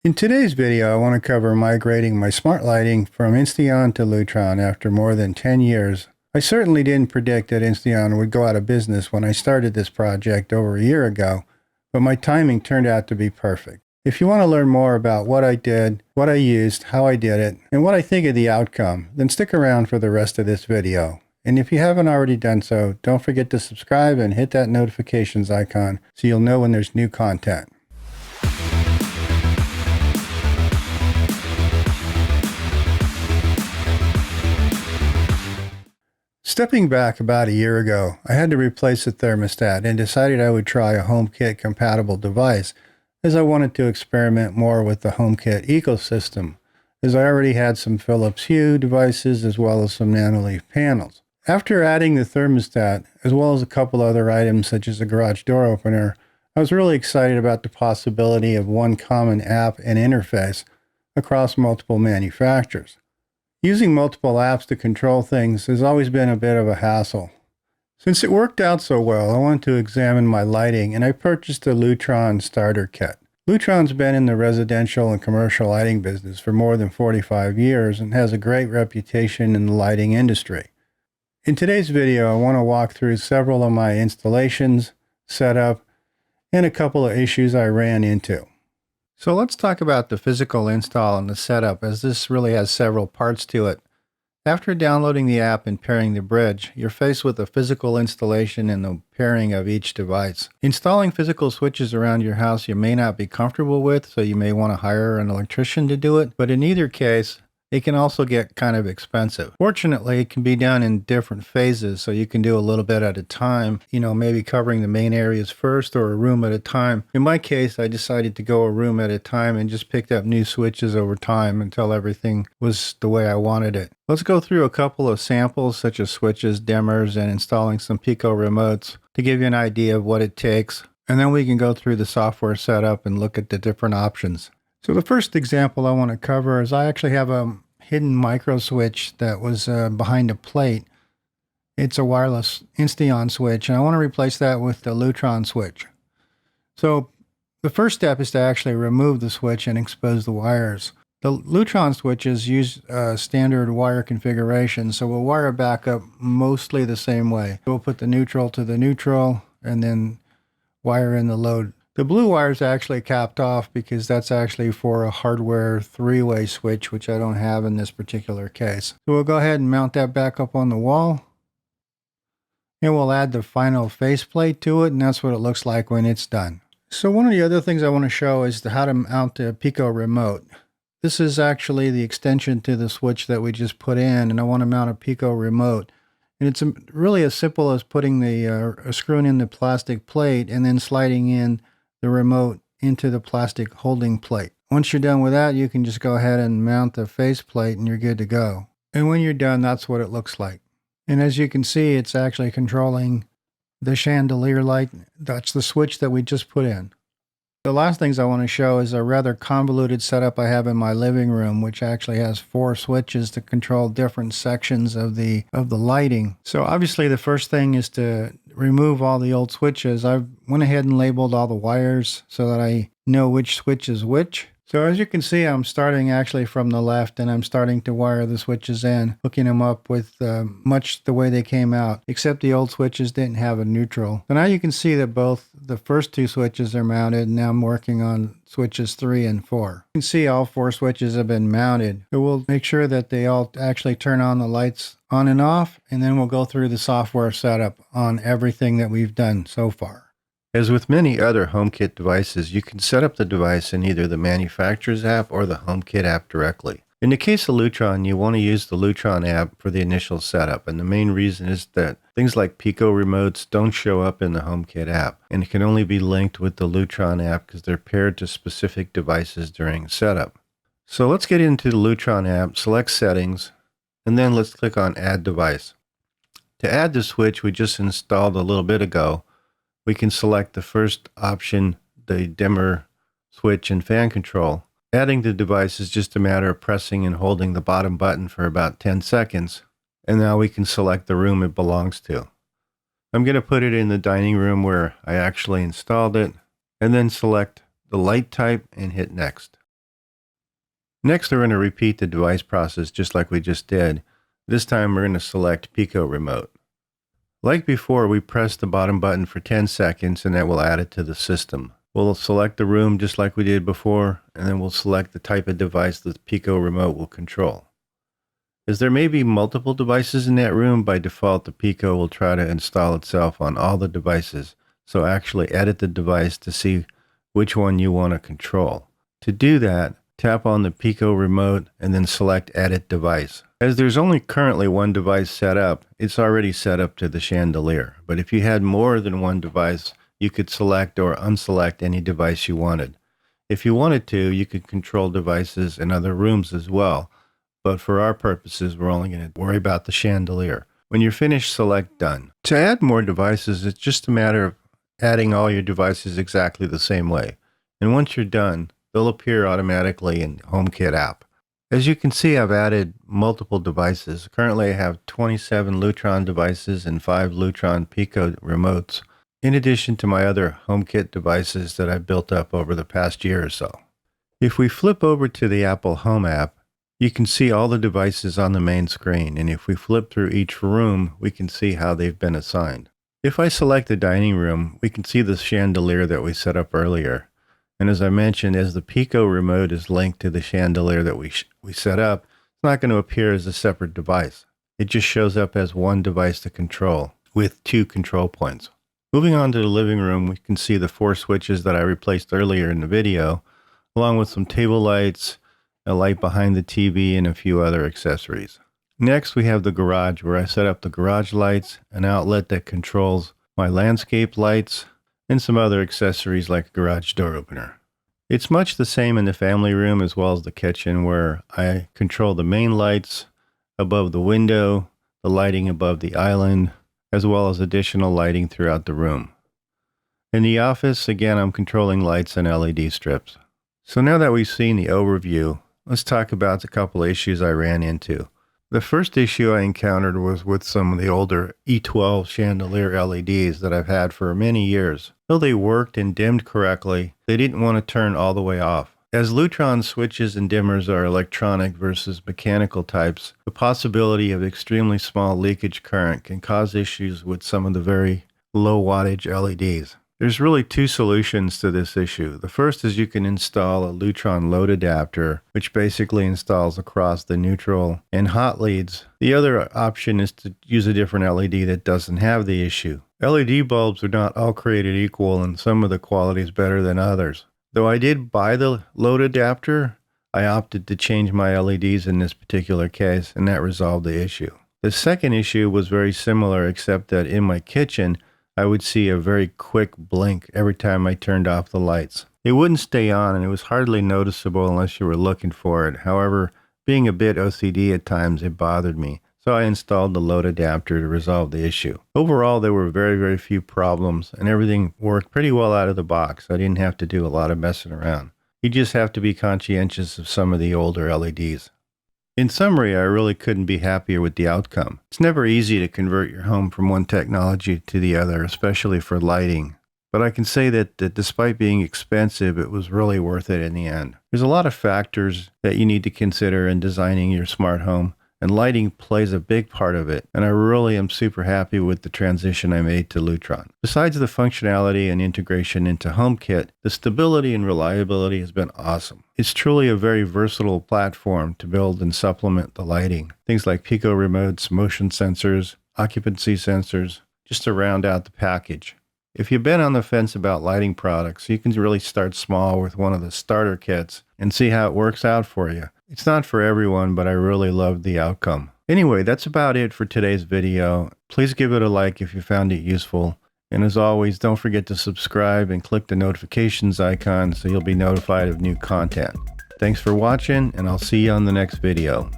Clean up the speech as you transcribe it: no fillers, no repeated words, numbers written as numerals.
In today's video, I want to cover migrating my smart lighting from Insteon to Lutron after more than 10 years. I certainly didn't predict that Insteon would go out of business when I started this project over a year ago, but my timing turned out to be perfect. If you want to learn more about what I did, what I used, how I did it, and what I think of the outcome, then stick around for the rest of this video. And if you haven't already done so, don't forget to subscribe and hit that notifications icon so you'll know when there's new content. Stepping back about a year ago, I had to replace the thermostat and decided I would try a HomeKit compatible device as I wanted to experiment more with the HomeKit ecosystem, as I already had some Philips Hue devices as well as some Nanoleaf panels. After adding the thermostat, as well as a couple other items such as a garage door opener, I was really excited about the possibility of one common app and interface across multiple manufacturers. Using multiple apps to control things has always been a bit of a hassle. Since it worked out so well, I wanted to examine my lighting, and I purchased the Lutron starter kit. Lutron's been in the residential and commercial lighting business for more than 45 years and has a great reputation in the lighting industry. In today's video, I want to walk through several of my installations, setup, and a couple of issues I ran into. So let's talk about the physical install and the setup, as this really has several parts to it. After downloading the app and pairing the bridge, you're faced with a physical installation and the pairing of each device. Installing physical switches around your house you may not be comfortable with, so you may want to hire an electrician to do it, but in either case, it can also get kind of expensive. Fortunately, it can be done in different phases, so you can do a little bit at a time, maybe covering the main areas first or a room at a time. In my case, I decided to go a room at a time and just picked up new switches over time until everything was the way I wanted it. Let's go through a couple of samples such as switches, dimmers, and installing some Pico Remotes to give you an idea of what it takes. And then we can go through the software setup and look at the different options. So the first example I want to cover is I actually have a hidden micro switch that was behind a plate. It's a wireless Insteon switch, and I want to replace that with the Lutron switch. So the first step is to actually remove the switch and expose the wires. The Lutron switches use standard wire configuration, so we'll wire back up mostly the same way. We'll put the neutral to the neutral and then wire in the load. The blue wire is actually capped off because that's actually for a hardware three-way switch, which I don't have in this particular case. So we'll go ahead and mount that back up on the wall. And we'll add the final faceplate to it, and that's what it looks like when it's done. So one of the other things I want to show is how to mount the Pico Remote. This is actually the extension to the switch that we just put in, and I want to mount a Pico Remote. And it's really as simple as putting screwing in the plastic plate and then sliding in the remote into the plastic holding plate. Once you're done with that, you can just go ahead and mount the faceplate and you're good to go. And when you're done, that's what it looks like. And as you can see, it's actually controlling the chandelier light. That's the switch that we just put in. The last things I want to show is a rather convoluted setup I have in my living room, which actually has 4 switches to control different sections of the lighting. So obviously the first thing is to remove all the old switches. I went ahead and labeled all the wires so that I know which switch is which. So as you can see, I'm starting actually from the left, and I'm starting to wire the switches in, hooking them up with much the way they came out, except the old switches didn't have a neutral. So now you can see that both the first 2 switches are mounted, and now I'm working on switches 3 and 4. You can see all 4 switches have been mounted. So we'll make sure that they all actually turn on the lights on and off, and then we'll go through the software setup on everything that we've done so far. As with many other HomeKit devices, you can set up the device in either the manufacturer's app or the HomeKit app directly. In the case of Lutron, you want to use the Lutron app for the initial setup, and the main reason is that things like Pico Remotes don't show up in the HomeKit app, and it can only be linked with the Lutron app because they're paired to specific devices during setup. So let's get into the Lutron app, select Settings, and then let's click on Add Device. To add the switch we just installed a little bit ago, we can select the first option, the dimmer, switch, and fan control. Adding the device is just a matter of pressing and holding the bottom button for about 10 seconds, and now we can select the room it belongs to. I'm going to put it in the dining room where I actually installed it, and then select the light type and hit Next. Next, we're going to repeat the device process just like we just did. This time we're going to select Pico Remote. Like before, we press the bottom button for 10 seconds and that will add it to the system. We'll select the room just like we did before, and then we'll select the type of device that the Pico Remote will control. As there may be multiple devices in that room, by default the Pico will try to install itself on all the devices. So actually edit the device to see which one you want to control. To do that, tap on the Pico Remote and then select Edit Device. As there's only currently one device set up, it's already set up to the chandelier. But if you had more than one device, you could select or unselect any device you wanted. If you wanted to, you could control devices in other rooms as well. But for our purposes, we're only going to worry about the chandelier. When you're finished, select Done. To add more devices, it's just a matter of adding all your devices exactly the same way. And once you're done, they'll appear automatically in HomeKit app. As you can see, I've added multiple devices. Currently, I have 27 Lutron devices and 5 Lutron Pico remotes, in addition to my other HomeKit devices that I've built up over the past year or so. If we flip over to the Apple Home app, you can see all the devices on the main screen, and if we flip through each room, we can see how they've been assigned. If I select the dining room, we can see the chandelier that we set up earlier. And as I mentioned, as the Pico Remote is linked to the chandelier that we set up, it's not going to appear as a separate device. It just shows up as one device to control with 2 control points. Moving on to the living room, we can see the 4 switches that I replaced earlier in the video, along with some table lights, a light behind the TV, and a few other accessories. Next, we have the garage, where I set up the garage lights, an outlet that controls my landscape lights, and some other accessories like a garage door opener. It's much the same in the family room as well as the kitchen, where I control the main lights above the window, the lighting above the island, as well as additional lighting throughout the room. In the office, again, I'm controlling lights and LED strips. So now that we've seen the overview, let's talk about a couple of issues I ran into. The first issue I encountered was with some of the older E12 chandelier LEDs that I've had for many years. Though they worked and dimmed correctly, they didn't want to turn all the way off. As Lutron switches and dimmers are electronic versus mechanical types, the possibility of extremely small leakage current can cause issues with some of the very low wattage LEDs. There's really 2 solutions to this issue. The first is you can install a Lutron load adapter, which basically installs across the neutral and hot leads. The other option is to use a different LED that doesn't have the issue. LED bulbs are not all created equal, and some of the quality is better than others. Though I did buy the load adapter, I opted to change my LEDs in this particular case, and that resolved the issue. The second issue was very similar, except that in my kitchen, I would see a very quick blink every time I turned off the lights. It wouldn't stay on, and it was hardly noticeable unless you were looking for it. However, being a bit OCD at times, it bothered me. So I installed the load adapter to resolve the issue. Overall, there were very few problems, and everything worked pretty well out of the box. I didn't have to do a lot of messing around. You just have to be conscientious of some of the older LEDs. In summary, I really couldn't be happier with the outcome. It's never easy to convert your home from one technology to the other, especially for lighting. But I can say that despite being expensive, it was really worth it in the end. There's a lot of factors that you need to consider in designing your smart home, and lighting plays a big part of it, and I really am super happy with the transition I made to Lutron. Besides the functionality and integration into HomeKit, the stability and reliability has been awesome. It's truly a very versatile platform to build and supplement the lighting. Things like Pico Remotes, motion sensors, occupancy sensors, just to round out the package. If you've been on the fence about lighting products, you can really start small with one of the starter kits and see how it works out for you. It's not for everyone, but I really loved the outcome. Anyway, that's about it for today's video. Please give it a like if you found it useful. And as always, don't forget to subscribe and click the notifications icon so you'll be notified of new content. Thanks for watching, and I'll see you on the next video.